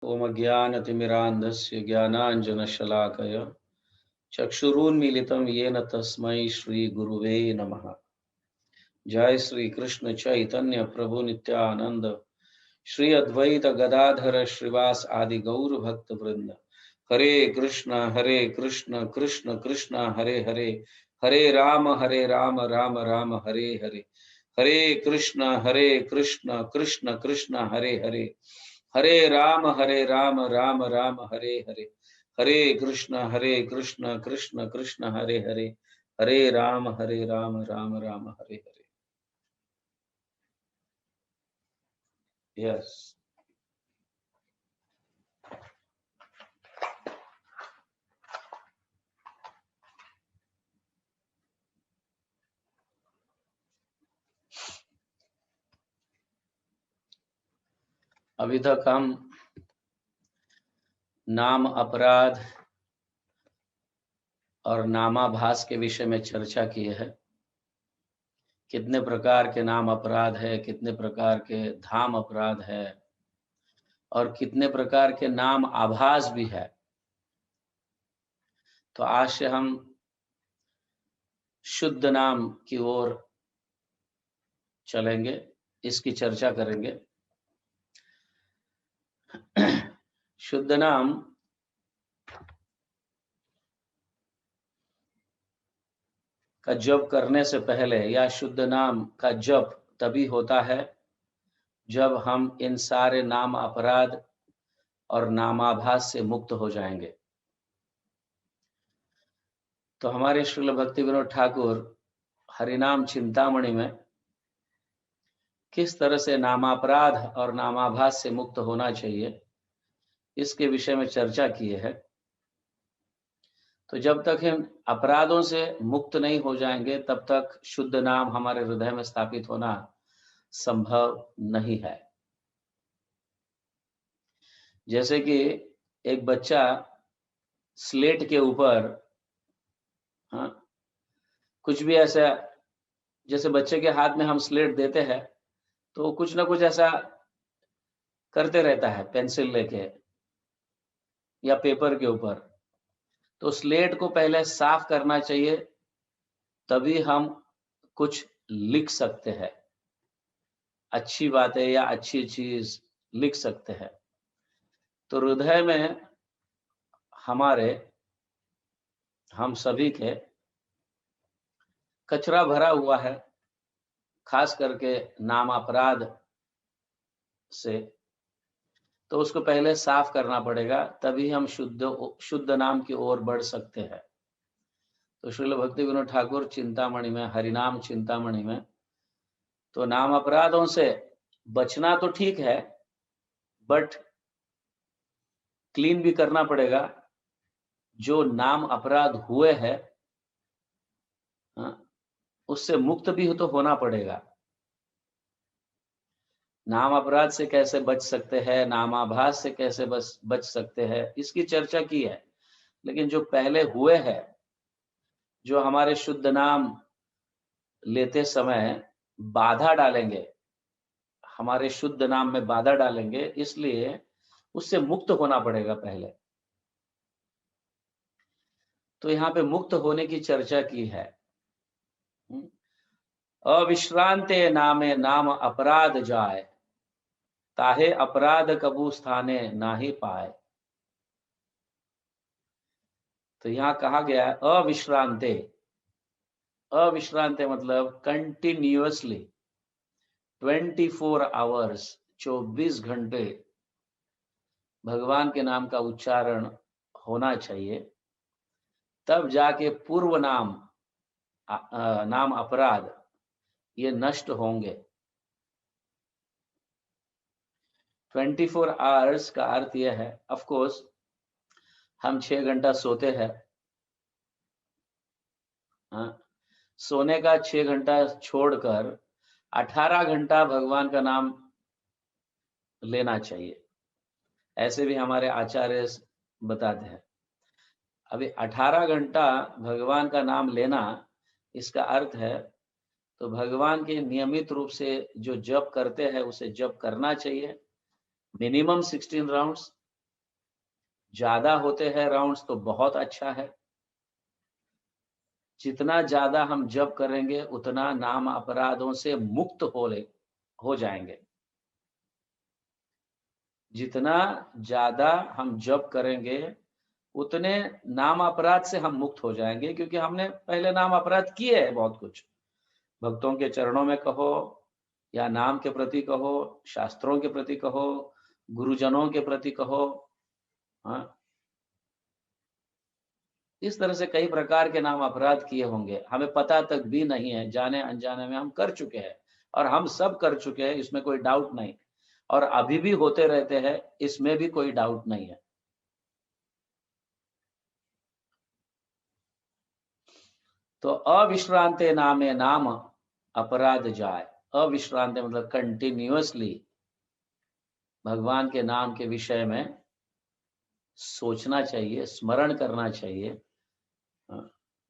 ओम ज्ञानतिमिरान्धस्य ज्ञानाञ्जनशलाकय चक्षुरुन्मीलितं येन तस्मै श्रीगुरुवे नमः। जय श्री कृष्ण चैतन्य प्रभु नित्यानंद श्री अद्वैत गदाधर श्रीवास आदि गौर भक्त वृंद। हरे कृष्ण कृष्ण कृष्ण हरे हरे, हरे राम राम राम हरे हरे। हरे कृष्ण कृष्ण कृष्ण हरे हरे, हरे राम राम राम हरे हरे। हरे कृष्ण कृष्ण कृष्ण हरे हरे, हरे राम राम राम हरे हरे। यस, अभी तक हम नाम अपराध और नामाभास के विषय में चर्चा की है। कितने प्रकार के नाम अपराध है, कितने प्रकार के धाम अपराध है और कितने प्रकार के नाम आभास भी है। तो आज से हम शुद्ध नाम की ओर चलेंगे, इसकी चर्चा करेंगे। शुद्ध नाम का जप करने से पहले या शुद्ध नाम का जप तभी होता है जब हम इन सारे नाम अपराध और नामाभास से मुक्त हो जाएंगे। तो हमारे श्रील भक्ति विनोद ठाकुर हरिनाम चिंतामणि में किस तरह से नामापराध और नामाभास से मुक्त होना चाहिए, इसके विषय में चर्चा किए है। तो जब तक हम अपराधों से मुक्त नहीं हो जाएंगे तब तक शुद्ध नाम हमारे हृदय में स्थापित होना संभव नहीं है। जैसे कि एक बच्चा स्लेट के ऊपर कुछ भी ऐसा, जैसे बच्चे के हाथ में हम स्लेट देते हैं तो कुछ ना कुछ ऐसा करते रहता है पेंसिल लेके या पेपर के ऊपर। तो स्लेट को पहले साफ करना चाहिए, तभी हम कुछ लिख सकते हैं, अच्छी बातें या अच्छी चीज लिख सकते हैं। तो हृदय में हमारे, हम सभी के कचरा भरा हुआ है, खास करके नाम अपराध से। तो उसको पहले साफ करना पड़ेगा, तभी हम शुद्ध नाम की ओर बढ़ सकते हैं। तो श्रील भक्ति विनोद ठाकुर चिंतामणि में, हरिनाम चिंतामणि में, तो नाम अपराधों से बचना तो ठीक है, बट क्लीन भी करना पड़ेगा। जो नाम अपराध हुए हैं उससे मुक्त भी तो होना पड़ेगा। नाम अपराध से कैसे बच सकते हैं, नामाभास से कैसे बच सकते हैं, इसकी चर्चा की है। लेकिन जो पहले हुए हैं, जो हमारे शुद्ध नाम लेते समय बाधा डालेंगे, हमारे शुद्ध नाम में बाधा डालेंगे, इसलिए उससे मुक्त होना पड़ेगा पहले। तो यहाँ पे मुक्त होने की चर्चा की है। अविश्रांते नामे नाम अपराध जाए, ताहे अपराध कबू स्थाने नाही पाए। तो यहाँ कहा गया है अविश्रांते। अविश्रांते मतलब कंटिन्यूअसली 24 आवर्स, 24 घंटे भगवान के नाम का उच्चारण होना चाहिए, तब जाके पूर्व नाम अपराध ये नष्ट होंगे। 24 आवर्स का अर्थ यह है, ऑफ कोर्स हम 6 घंटा सोते हैं, सोने का 6 घंटा छोड़कर 18 घंटा भगवान का नाम लेना चाहिए, ऐसे भी हमारे आचार्य बताते हैं। अभी 18 घंटा भगवान का नाम लेना, इसका अर्थ है तो भगवान के नियमित रूप से जो जप करते हैं उसे जप करना चाहिए, मिनिमम 16 राउंड्स। ज्यादा होते हैं राउंड्स तो बहुत अच्छा है। जितना ज्यादा हम जप करेंगे उतना नाम अपराधों से मुक्त हो जाएंगे। जितना ज्यादा हम जप करेंगे उतने नाम अपराध से हम मुक्त हो जाएंगे, क्योंकि हमने पहले नाम अपराध किए हैं बहुत कुछ। भक्तों के चरणों में कहो, या नाम के प्रति कहो, शास्त्रों के प्रति कहो, गुरुजनों के प्रति कहो, हाँ, इस तरह से कई प्रकार के नाम अपराध किए होंगे, हमें पता तक भी नहीं है, जाने अनजाने में हम कर चुके हैं। और हम सब कर चुके हैं, इसमें कोई डाउट नहीं, और अभी भी होते रहते हैं, इसमें भी कोई डाउट नहीं है। तो अविश्रांते नामे नाम अपराध जाए। अविश्रांत मतलब कंटिन्यूअसली भगवान के नाम के विषय में सोचना चाहिए, स्मरण करना चाहिए,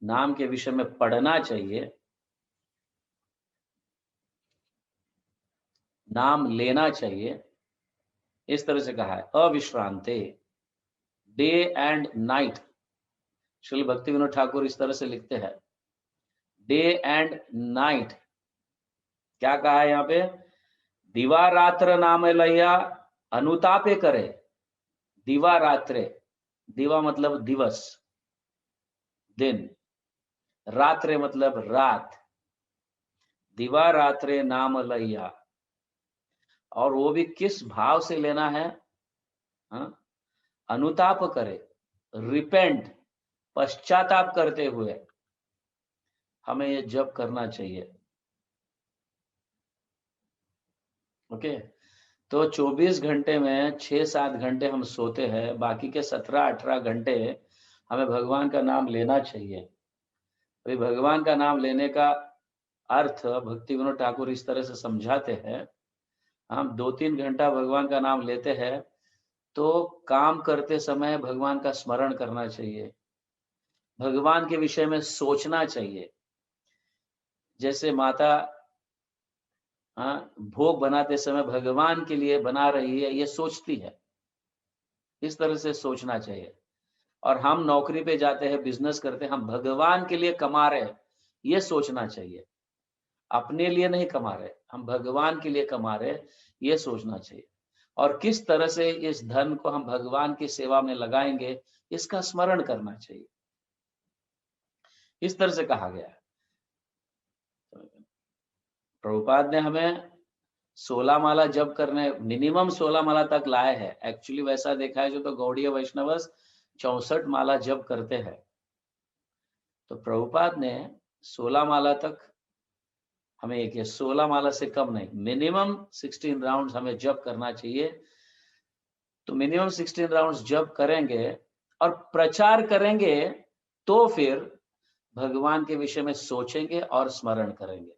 नाम के विषय में पढ़ना चाहिए, नाम लेना चाहिए। इस तरह से कहा है अविश्रांते, डे एंड नाइट। श्री भक्ति विनोद ठाकुर इस तरह से लिखते हैं, डे एंड नाइट। क्या कहा है यहाँ पे? दिवा रात्र नाम लैया अनुतापे करे। दिवा रात्रे, दिवा मतलब दिवस, दिन, रात्रे मतलब रात। दिवा रात्रे नाम लैया, और वो भी किस भाव से लेना है? हाँ? अनुताप करे, रिपेंट, पश्चाताप करते हुए हमें ये जप करना चाहिए। ओके, तो 24 घंटे में 6-7 घंटे हम सोते हैं, बाकी के 17-18 घंटे हमें भगवान का नाम लेना चाहिए। अभी भगवान का नाम लेने का अर्थ भक्ति विनोद ठाकुर इस तरह से समझाते हैं, हम 2-3 घंटा भगवान का नाम लेते हैं तो काम करते समय भगवान का स्मरण करना चाहिए, भगवान के विषय में सोचना चाहिए। जैसे माता भोग बनाते समय भगवान के लिए बना रही है, ये सोचती है, इस तरह से सोचना चाहिए। और हम नौकरी पे जाते हैं, बिजनेस करते हैं, हम भगवान के लिए कमा रहे हैं, ये सोचना चाहिए। अपने लिए नहीं कमा रहे, हम भगवान के लिए कमा रहे, ये सोचना चाहिए। और किस तरह से इस धन को हम भगवान की सेवा में लगाएंगे, इसका स्मरण करना चाहिए। इस तरह से कहा गया है। प्रभुपाद ने हमें 16 माला जप करने, मिनिमम 16 माला तक लाए हैं। एक्चुअली वैसा देखा है जो तो गौड़ीय वैष्णवस 64 माला जप करते हैं, तो प्रभुपाद ने 16 माला तक हमें एक 16 माला से कम नहीं, मिनिमम 16 राउंड्स हमें जप करना चाहिए। तो मिनिमम 16 राउंड्स जप करेंगे और प्रचार करेंगे, तो फिर भगवान के विषय में सोचेंगे और स्मरण करेंगे।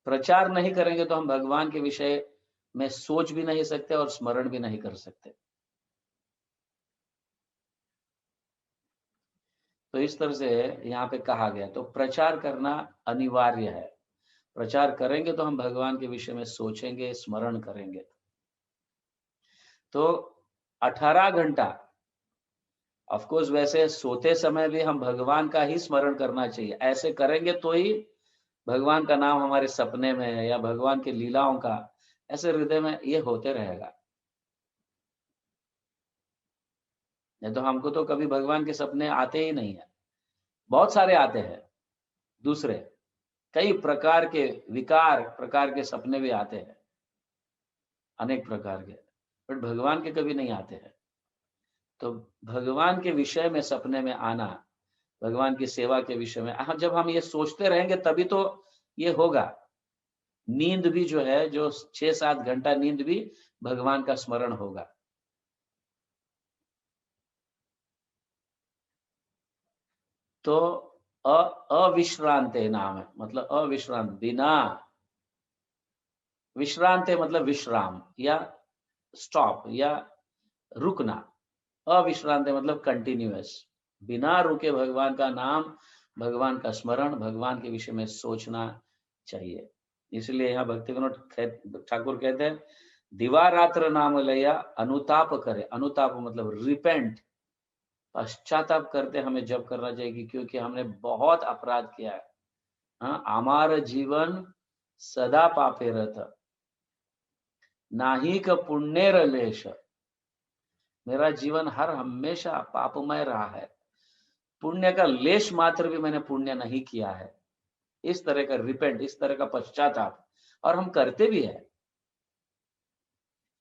प्रचार नहीं करेंगे तो हम भगवान के विषय में सोच भी नहीं सकते और स्मरण भी नहीं कर सकते। तो इस तरह से यहाँ पे कहा गया, तो प्रचार करना अनिवार्य है। प्रचार करेंगे तो हम भगवान के विषय में सोचेंगे, स्मरण करेंगे। तो 18 घंटा ऑफ कोर्स, वैसे सोते समय भी हम भगवान का ही स्मरण करना चाहिए। ऐसे करेंगे तो ही भगवान का नाम हमारे सपने में है, या भगवान की लीलाओं का ऐसे हृदय में ये होते रहेगा। नहीं तो हमको तो कभी भगवान के सपने आते ही नहीं है। बहुत सारे आते हैं, दूसरे कई प्रकार के विकार प्रकार के सपने भी आते हैं, अनेक प्रकार के, बट भगवान के कभी नहीं आते हैं। तो भगवान के विषय में सपने में आना, भगवान की सेवा के विषय में जब हम ये सोचते रहेंगे तभी तो ये होगा। नींद भी जो है, जो 6-7 घंटा नींद भी भगवान का स्मरण होगा। तो अविश्रांत नाम है, मतलब अविश्रांत, बिना विश्रांत मतलब विश्राम या स्टॉप या रुकना। अविश्रांत मतलब कंटिन्यूअस, बिना रुके भगवान का नाम, भगवान का स्मरण, भगवान के विषय में सोचना चाहिए। इसलिए यहाँ भक्ति विनोद ठाकुर कहते हैं, दिवा रात्र नाम लिया, अनुताप करे, अनुताप मतलब रिपेंट, पश्चाताप करते हमें जब करना चाहिए, क्योंकि हमने बहुत अपराध किया है। हाँ, हमारा जीवन सदा पापे रहता, नाहिक पुण्य लेश, मेरा जीवन हर हमेशा पापमय रहा है, पुण्य का लेश मात्र भी मैंने पुण्य नहीं किया है। इस तरह का रिपेंट, इस तरह का पश्चाताप, और हम करते भी है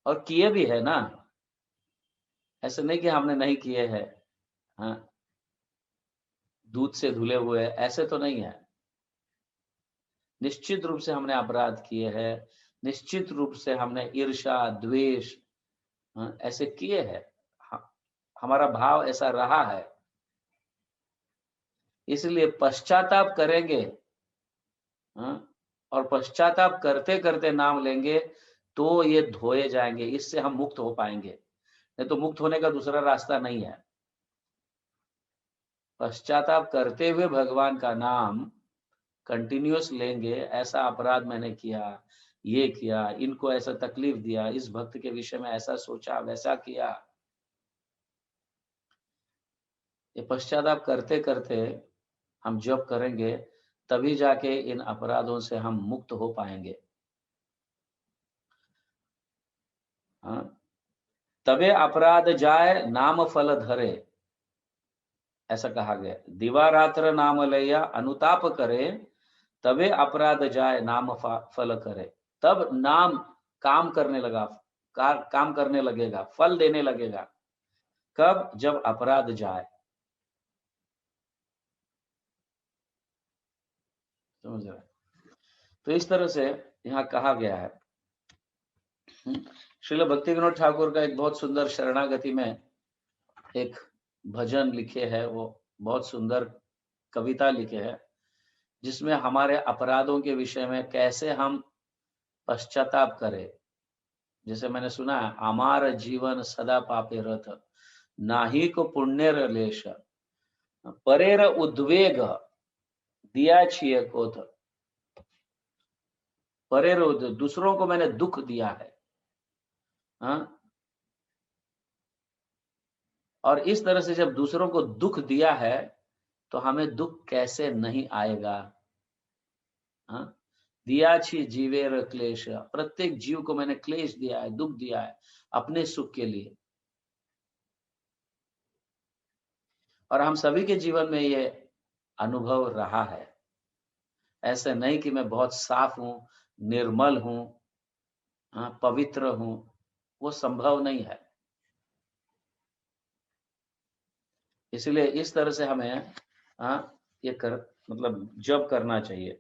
और किए भी है ना, ऐसे नहीं कि हमने नहीं किए हैं। हाँ, दूध से धुले हुए ऐसे तो नहीं है, निश्चित रूप से हमने अपराध किए हैं, निश्चित रूप से हमने ईर्ष्या द्वेष, हाँ, ऐसे किए हैं, हमारा भाव ऐसा रहा है, इसलिए पश्चाताप करेंगे। हाँ, और पश्चाताप करते करते नाम लेंगे तो ये धोए जाएंगे, इससे हम मुक्त हो पाएंगे, नहीं तो मुक्त होने का दूसरा रास्ता नहीं है। पश्चाताप करते हुए भगवान का नाम कंटिन्यूअस लेंगे, ऐसा अपराध मैंने किया, ये किया, इनको ऐसा तकलीफ दिया, इस भक्त के विषय में ऐसा सोचा, वैसा किया, ये पश्चाताप करते करते हम जब करेंगे तभी जाके इन अपराधों से हम मुक्त हो पाएंगे। हाँ, तबे अपराध जाए नाम फल धरे, ऐसा कहा गया। दिवा रात्र नाम लैया अनुताप करे, तबे अपराध जाए नाम फल करे, तब नाम काम करने लगा, काम करने लगेगा, फल देने लगेगा। कब? जब अपराध जाए। समझ रहे? तो इस तरह से यहाँ कहा गया है। श्रील भक्ति विनोद ठाकुर का एक बहुत सुंदर शरणागति में एक भजन लिखे है, वो बहुत सुंदर कविता लिखे है, जिसमें हमारे अपराधों के विषय में कैसे हम पश्चाताप करें। जैसे मैंने सुना है, हमारा जीवन सदा पापे रथ, नाही को पुण्य लेश, परेर उद्वेग दिया छिए कोथ, परेर दूसरों को मैंने दुख दिया है। हाँ? और इस तरह से जब दूसरों को दुख दिया है तो हमें दुख कैसे नहीं आएगा। हाँ? दिया छी जीवेर क्लेश, प्रत्येक जीव को मैंने क्लेश दिया है, दुख दिया है अपने सुख के लिए। और हम सभी के जीवन में ये अनुभव रहा है। ऐसे नहीं कि मैं बहुत साफ हूं, निर्मल हूं, पवित्र हूं, वो संभव नहीं है। इसलिए इस तरह से हमें ये कर मतलब जब करना चाहिए।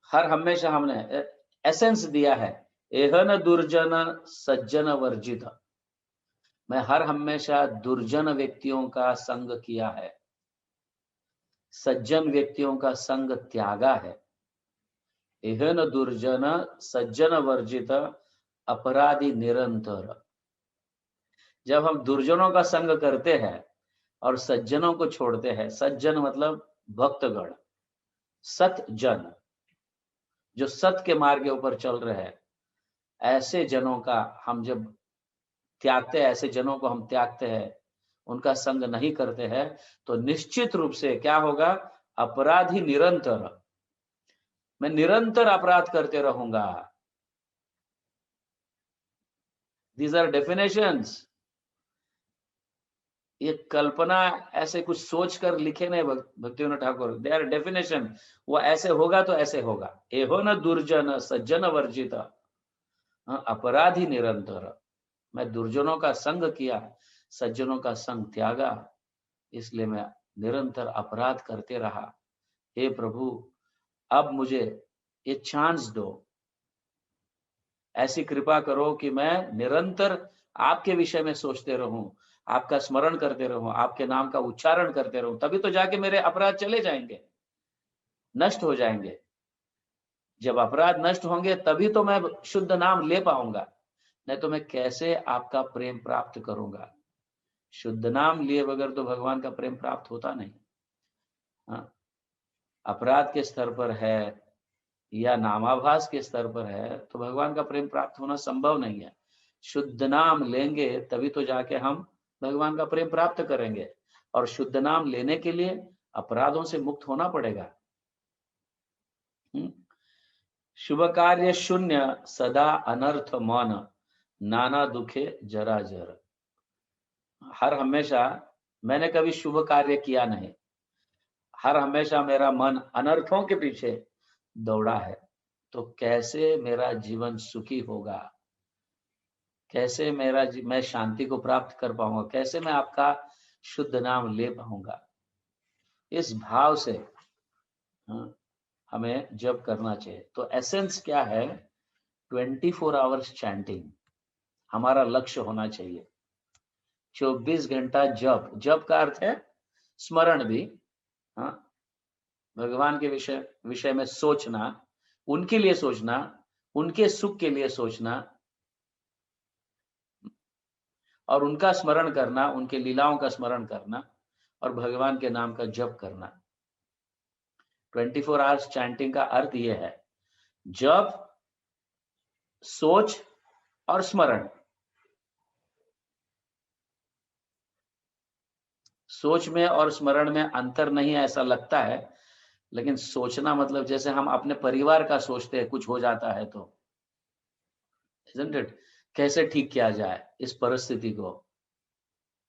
हर हमेशा हमने एसेंस दिया है, एहन दुर्जन सज्जन वर्जित, मैं हर हमेशा दुर्जन व्यक्तियों का संग किया है, सज्जन व्यक्तियों का संग त्यागा है। एहन दुर्जन सज्जन वर्जित, अपराधी निरंतर। जब हम दुर्जनों का संग करते हैं और सज्जनों को छोड़ते हैं, सज्जन मतलब भक्तगण, सतजन, जो सत्य के मार्ग के ऊपर चल रहे हैं, ऐसे जनों का हम जब त्यागते हैं, ऐसे जनों को हम त्यागते हैं, उनका संग नहीं करते हैं, तो निश्चित रूप से क्या होगा? अपराधी निरंतर, मैं निरंतर अपराध करते रहूंगा। These are definitions. ये कल्पना ऐसे कुछ सोच कर लिखे नहीं Bhaktivinoda Thakur, they are definition. वो ऐसे होगा तो ऐसे होगा। एहो न दुर्जन सज्जन वर्जित, अपराधी निरंतर, मैं दुर्जनों का संग किया, सज्जनों का संग त्यागा, इसलिए मैं निरंतर अपराध करते रहा। हे प्रभु, अब मुझे ये चांस दो, ऐसी कृपा करो कि मैं निरंतर आपके विषय में सोचते रहूं, आपका स्मरण करते रहूं, आपके नाम का उच्चारण करते रहूं, तभी तो जाके मेरे अपराध चले जाएंगे, नष्ट हो जाएंगे। जब अपराध नष्ट होंगे तभी तो मैं शुद्ध नाम ले पाऊंगा, नहीं तो मैं कैसे आपका प्रेम प्राप्त करूंगा। शुद्ध नाम लिए बगैर तो भगवान का प्रेम प्राप्त होता नहीं। हाँ? अपराध के स्तर पर है, या नामाभास के स्तर पर है तो भगवान का प्रेम प्राप्त होना संभव नहीं है। शुद्ध नाम लेंगे तभी तो जाके हम भगवान का प्रेम प्राप्त करेंगे, और शुद्ध नाम लेने के लिए अपराधों से मुक्त होना पड़ेगा। शुभ कार्य शून्य सदा अनर्थ मन, नाना दुखे जराजर। हर हमेशा मैंने कभी शुभ कार्य किया नहीं, हर हमेशा मेरा मन अनर्थों के पीछे दौड़ा है, तो कैसे मेरा जीवन सुखी होगा, कैसे मैं शांति को प्राप्त कर पाऊंगा, कैसे मैं आपका शुद्ध नाम ले पाऊंगा। इस भाव से हमें जप करना चाहिए। तो एसेंस क्या है? 24 आवर्स चैंटिंग हमारा लक्ष्य होना चाहिए। 24 घंटा जप, जप का अर्थ है स्मरण भी, हाँ, भगवान के विषय में सोचना, उनके लिए सोचना, उनके सुख के लिए सोचना, और उनका स्मरण करना, उनके लीलाओं का स्मरण करना, और भगवान के नाम का जप करना। 24 आवर्स चैंटिंग का अर्थ यह है, जप, सोच और स्मरण। सोच में और स्मरण में अंतर नहीं है ऐसा लगता है, लेकिन सोचना मतलब जैसे हम अपने परिवार का सोचते हैं, कुछ हो जाता है तो, isn't it? कैसे ठीक किया जाए इस परिस्थिति को,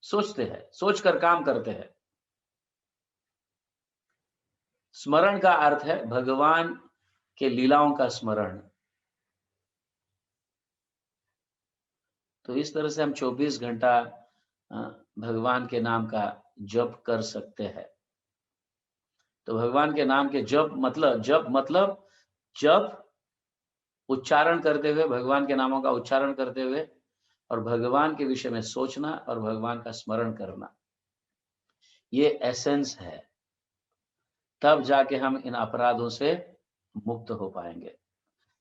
सोचते हैं, सोचकर काम करते हैं। स्मरण का अर्थ है भगवान के लीलाओं का स्मरण। तो इस तरह से हम 24 घंटा भगवान के नाम का जप कर सकते हैं। तो भगवान के नाम के जप मतलब जप उच्चारण करते हुए, भगवान के नामों का उच्चारण करते हुए, और भगवान के विषय में सोचना और भगवान का स्मरण करना, ये एसेंस है। तब जाके हम इन अपराधों से मुक्त हो पाएंगे।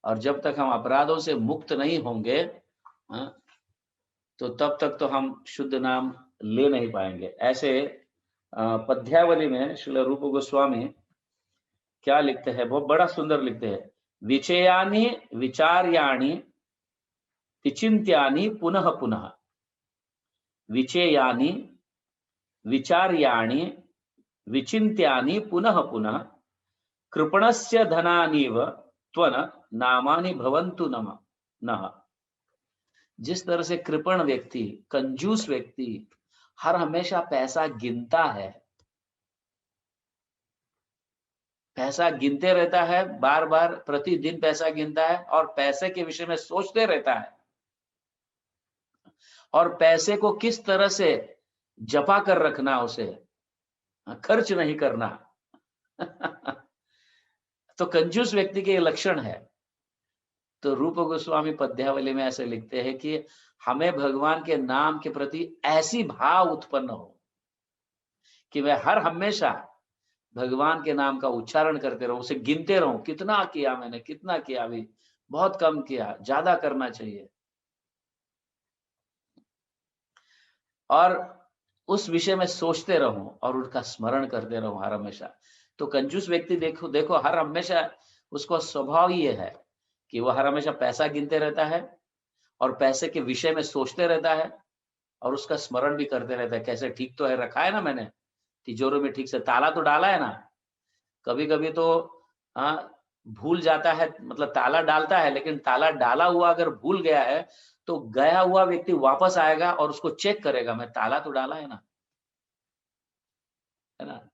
और जब तक हम अपराधों से मुक्त नहीं होंगे, तो तब तक तो हम शुद्ध नाम ले नहीं पाएंगे। ऐसे पद्यावली में श्रील रूप गोस्वामी क्या लिखते हैं, बहुत बड़ा सुंदर लिखते हैं, विचयानि विचार्याणि विचिन्त्यानि पुनः पुनः, विचेयानि विचार्याणि विचिन्त्यानि पुनः पुनः, कृपणस्य धनानीव त्वन नामानि भवन्तु नः। जिस तरह से कृपण व्यक्ति, कंजूस व्यक्ति हर हमेशा पैसा गिनता है, पैसा गिनते रहता है, बार बार प्रतिदिन पैसा गिनता है, और पैसे के विषय में सोचते रहता है, और पैसे को किस तरह से जपा कर रखना, उसे खर्च नहीं करना। तो कंजूस व्यक्ति के लक्षण है। तो रूप गोस्वामी पद्यावली में ऐसे लिखते हैं कि हमें भगवान के नाम के प्रति ऐसी भाव उत्पन्न हो कि मैं हर हमेशा भगवान के नाम का उच्चारण करते रहूं, उसे गिनते रहूं, कितना किया मैंने, कितना किया, अभी बहुत कम किया, ज्यादा करना चाहिए, और उस विषय में सोचते रहूं और उनका स्मरण करते रहूं हर हमेशा। तो कंजूस व्यक्ति देखो हर हमेशा उसको स्वभाव ही है कि वो हर हमेशा पैसा गिनते रहता है, और पैसे के विषय में सोचते रहता है, और उसका स्मरण भी करते रहता है, कैसे ठीक तो है, रखा है ना मैंने तिजोरी में, ठीक से ताला तो डाला है ना। कभी कभी तो भूल जाता है, मतलब ताला डालता है, लेकिन ताला डाला हुआ अगर भूल गया है तो गया हुआ व्यक्ति वापस आएगा और उसको चेक करेगा, मैं ताला तो डाला है ना, है ना।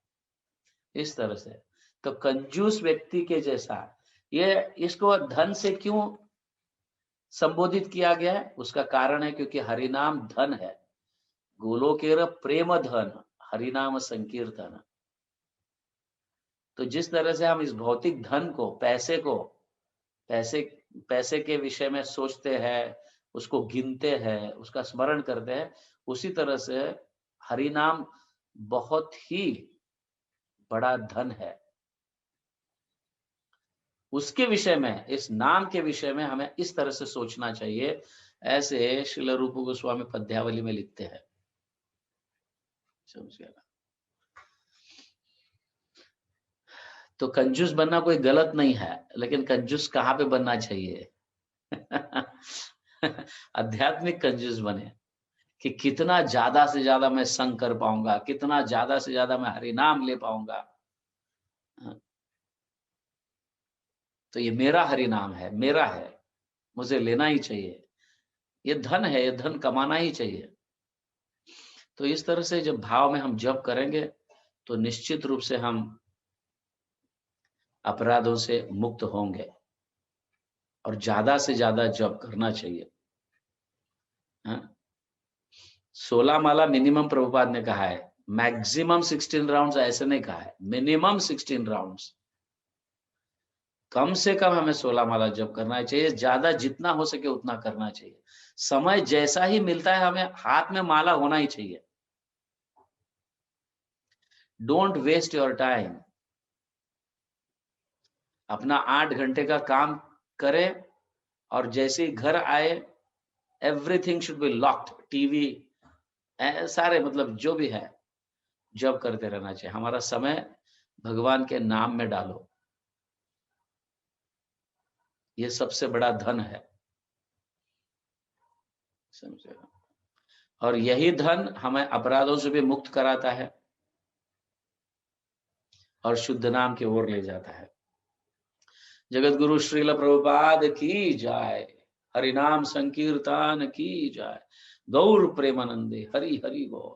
इस तरह से तो कंजूस व्यक्ति के जैसा, ये इसको धन से क्यों संबोधित किया गया है? उसका कारण है क्योंकि हरिनाम धन है, गोलोकेर प्रेम धन, हरिनाम संकीर्तन। तो जिस तरह से हम इस भौतिक धन को, पैसे पैसे के विषय में सोचते हैं, उसको गिनते हैं, उसका स्मरण करते हैं, उसी तरह से हरिनाम बहुत ही बड़ा धन है। उसके विषय में, इस नाम के विषय में हमें इस तरह से सोचना चाहिए, ऐसे श्रील रूप गोस्वामी पद्यावली में लिखते हैं। तो कंजूस बनना कोई गलत नहीं है, लेकिन कंजूस कहाँ पे बनना चाहिए? आध्यात्मिक कंजूस बने कि कितना ज्यादा से ज्यादा मैं संग कर पाऊंगा, कितना ज्यादा से ज्यादा मैं हरि नाम ले पाऊंगा। तो ये मेरा हरि नाम है, मेरा है, मुझे लेना ही चाहिए। ये धन है, ये धन कमाना ही चाहिए। तो इस तरह से जब भाव में हम जप करेंगे तो निश्चित रूप से हम अपराधों से मुक्त होंगे। और ज्यादा से ज्यादा जप करना चाहिए। 16 माला मिनिमम प्रभुपाद ने कहा है, मैक्सिमम 16 राउंड्स ऐसे नहीं कहा है, मिनिमम 16 राउंड्स। कम से कम हमें 16 माला जप करना चाहिए, ज्यादा जितना हो सके उतना करना चाहिए। समय जैसा ही मिलता है हमें हाथ में माला होना ही चाहिए। Don't waste your time. अपना 8 घंटे का काम करें और जैसे ही घर आए everything should be locked, TV सारे मतलब जो भी है जप करते रहना चाहिए। हमारा समय भगवान के नाम में डालो, ये सबसे बड़ा धन है, समझे? और यही धन हमें अपराधों से भी मुक्त कराता है और शुद्ध नाम की ओर ले जाता है। जगत गुरु श्रील प्रभुपाद की जाय, हरि नाम संकीर्तन की जाय, गौर प्रेमानंदे, हरि हरि बोल।